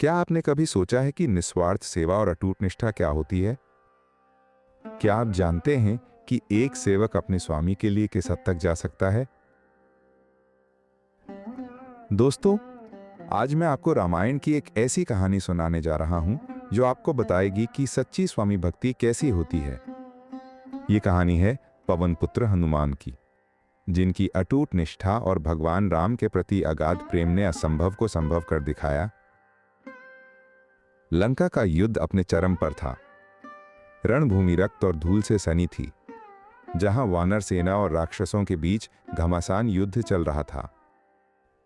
क्या आपने कभी सोचा है कि निस्वार्थ सेवा और अटूट निष्ठा क्या होती है? क्या आप जानते हैं कि एक सेवक अपने स्वामी के लिए किस हद तक जा सकता है? दोस्तों, आज मैं आपको रामायण की एक ऐसी कहानी सुनाने जा रहा हूं जो आपको बताएगी कि सच्ची स्वामी भक्ति कैसी होती है। ये कहानी है पवन पुत्र हनुमान की, जिनकी अटूट निष्ठा और भगवान राम के प्रति अगाध प्रेम ने असंभव को संभव कर दिखाया। लंका का युद्ध अपने चरम पर था। रणभूमि रक्त और धूल से सनी थी, जहां वानर सेना और राक्षसों के बीच घमासान युद्ध चल रहा था।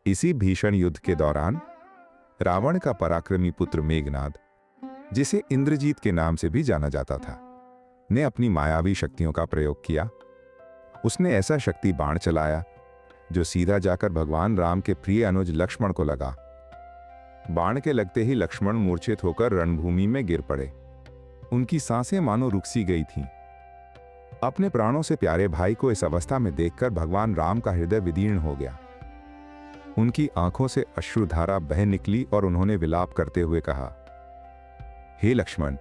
इसी भीषण युद्ध के दौरान रावण का पराक्रमी पुत्र मेघनाद, जिसे इंद्रजीत के नाम से भी जाना जाता था, ने अपनी मायावी शक्तियों का प्रयोग किया। उसने ऐसा शक्ति बाण चलाया जो सीधा जाकर भगवान राम के प्रिय अनुज लक्ष्मण को लगा। बाण के लगते ही लक्ष्मण मूर्छित होकर रणभूमि में गिर पड़े। उनकी सांसें मानो रुक सी गई थीं। अपने प्राणों से प्यारे भाई को इस अवस्था में देखकर भगवान राम का हृदय विदीर्ण हो गया। उनकी आंखों से अश्रुधारा बह निकली और उन्होंने विलाप करते हुए कहा, हे लक्ष्मण,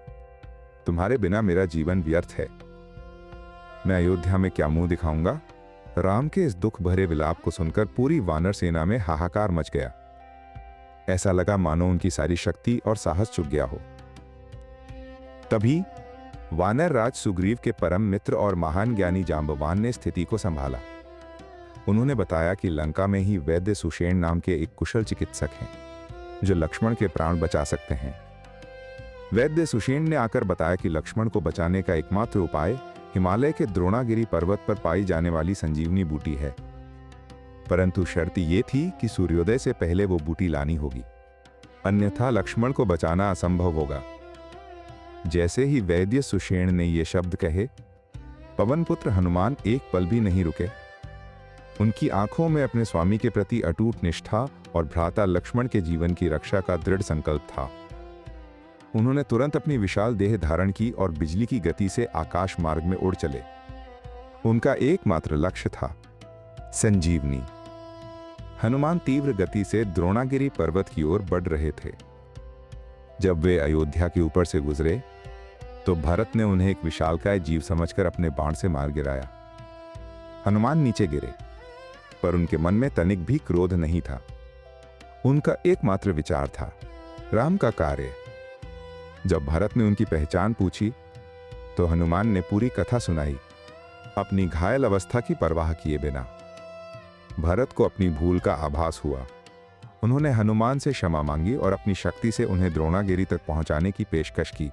तुम्हारे बिना मेरा जीवन व्यर्थ है। मैं अयोध्या में क्या मुंह दिखाऊंगा? राम के इस दुख भरे विलाप को सुनकर पूरी वानर सेना में हाहाकार मच गया। ऐसा लगा मानो उनकी सारी शक्ति और साहस चुक गया हो। तभी वानर राज सुग्रीव के परम मित्र और महान ज्ञानी जांबवान ने स्थिति को संभाला। उन्होंने बताया कि लंका में ही वैद्य सुषेण नाम के एक कुशल चिकित्सक हैं, जो लक्ष्मण के प्राण बचा सकते हैं। वैद्य सुषेण ने आकर बताया कि लक्ष्मण को बचाने का एकमात्र उपाय हिमालय के द्रोणागिरी पर्वत पर पाई जाने वाली संजीवनी बूटी है, परंतु शर्त यह थी कि सूर्योदय से पहले वो बूटी लानी होगी, अन्यथा लक्ष्मण को बचाना असंभव होगा। जैसे ही वैद्य सुषेण ने ये शब्द कहे, पवन पुत्र हनुमान एक पल भी नहीं रुके। उनकी आंखों में अपने स्वामी के प्रति अटूट निष्ठा और भ्राता लक्ष्मण के जीवन की रक्षा का दृढ़ संकल्प था। उन्होंने तुरंत अपनी विशाल देह धारण की और बिजली की गति से आकाश मार्ग में उड़ चले। उनका एकमात्र लक्ष्य था संजीवनी। हनुमान तीव्र गति से द्रोणागिरी पर्वत की ओर बढ़ रहे थे। जब वे अयोध्या के ऊपर से गुजरे तो भरत ने उन्हें एक विशालकाय जीव समझकर अपने बाण से मार गिराया। हनुमान नीचे गिरे, पर उनके मन में तनिक भी क्रोध नहीं था। उनका एकमात्र विचार था राम का कार्य। जब भरत ने उनकी पहचान पूछी तो हनुमान ने पूरी कथा सुनाई, अपनी घायल अवस्था की परवाह किए बिना। भरत को अपनी भूल का आभास हुआ। उन्होंने हनुमान से क्षमा मांगी और अपनी शक्ति से उन्हें द्रोणागिरी तक पहुंचाने की पेशकश की,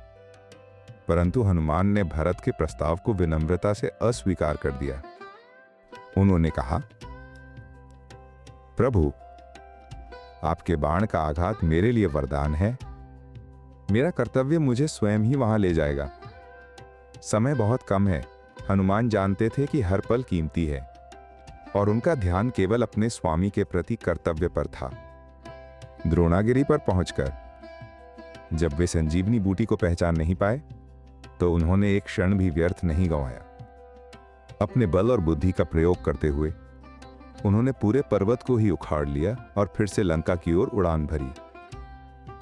परंतु हनुमान ने भरत के प्रस्ताव को विनम्रता से अस्वीकार कर दिया। उन्होंने कहा, प्रभु, आपके बाण का आघात मेरे लिए वरदान है। मेरा कर्तव्य मुझे स्वयं ही वहां ले जाएगा। समय बहुत कम है। हनुमान जानते थे कि हर पल कीमती है और उनका ध्यान केवल अपने स्वामी के प्रति कर्तव्य पर था। द्रोणागिरी पर पहुंचकर जब वे संजीवनी बूटी को पहचान नहीं पाए तो उन्होंने एक क्षण भी व्यर्थ नहीं गंवाया। अपने बल और बुद्धि का प्रयोग करते हुए उन्होंने पूरे पर्वत को ही उखाड़ लिया और फिर से लंका की ओर उड़ान भरी।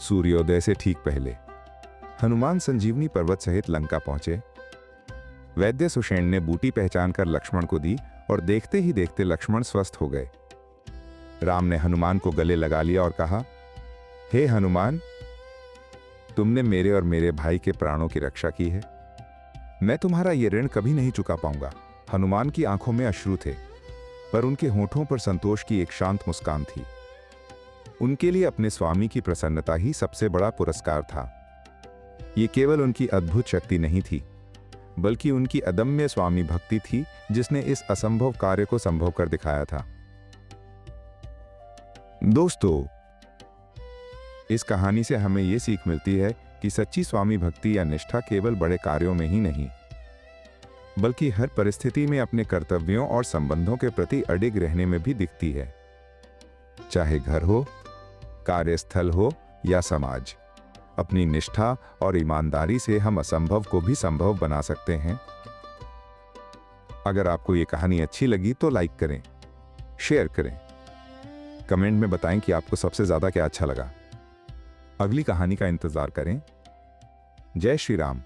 सूर्योदय से ठीक पहले हनुमान संजीवनी पर्वत सहित लंका पहुंचे। वैद्य सुषेण ने बूटी पहचानकर लक्ष्मण को दी और देखते ही देखते लक्ष्मण स्वस्थ हो गए। राम ने हनुमान को गले लगा लिया और कहा, हे हनुमान, तुमने मेरे और मेरे भाई के प्राणों की रक्षा की है। मैं तुम्हारा यह ऋण कभी नहीं चुका पाऊंगा। हनुमान की आंखों में अश्रु थे, पर उनके होठों पर संतोष की एक शांत मुस्कान थी। उनके लिए अपने स्वामी की प्रसन्नता ही सबसे बड़ा पुरस्कार था। ये केवल उनकी अद्भुत शक्ति नहीं थी, बल्कि उनकी अदम्य स्वामी भक्ति थी, जिसने इस असंभव कार्य को संभव कर दिखाया था। दोस्तों, इस कहानी से हमें यह सीख मिलती है कि सच्ची स्वामी भक्ति या निष्ठा केवल बड़े कार्यों में ही नहीं, बल्कि हर परिस्थिति में अपने कर्तव्यों और संबंधों के प्रति अडिग रहने में भी दिखती है। चाहे घर हो, कार्यस्थल हो या समाज, अपनी निष्ठा और ईमानदारी से हम असंभव को भी संभव बना सकते हैं। अगर आपको ये कहानी अच्छी लगी तो लाइक करें, शेयर करें, कमेंट में बताएं कि आपको सबसे ज्यादा क्या अच्छा लगा। अगली कहानी का इंतजार करें। जय श्री राम।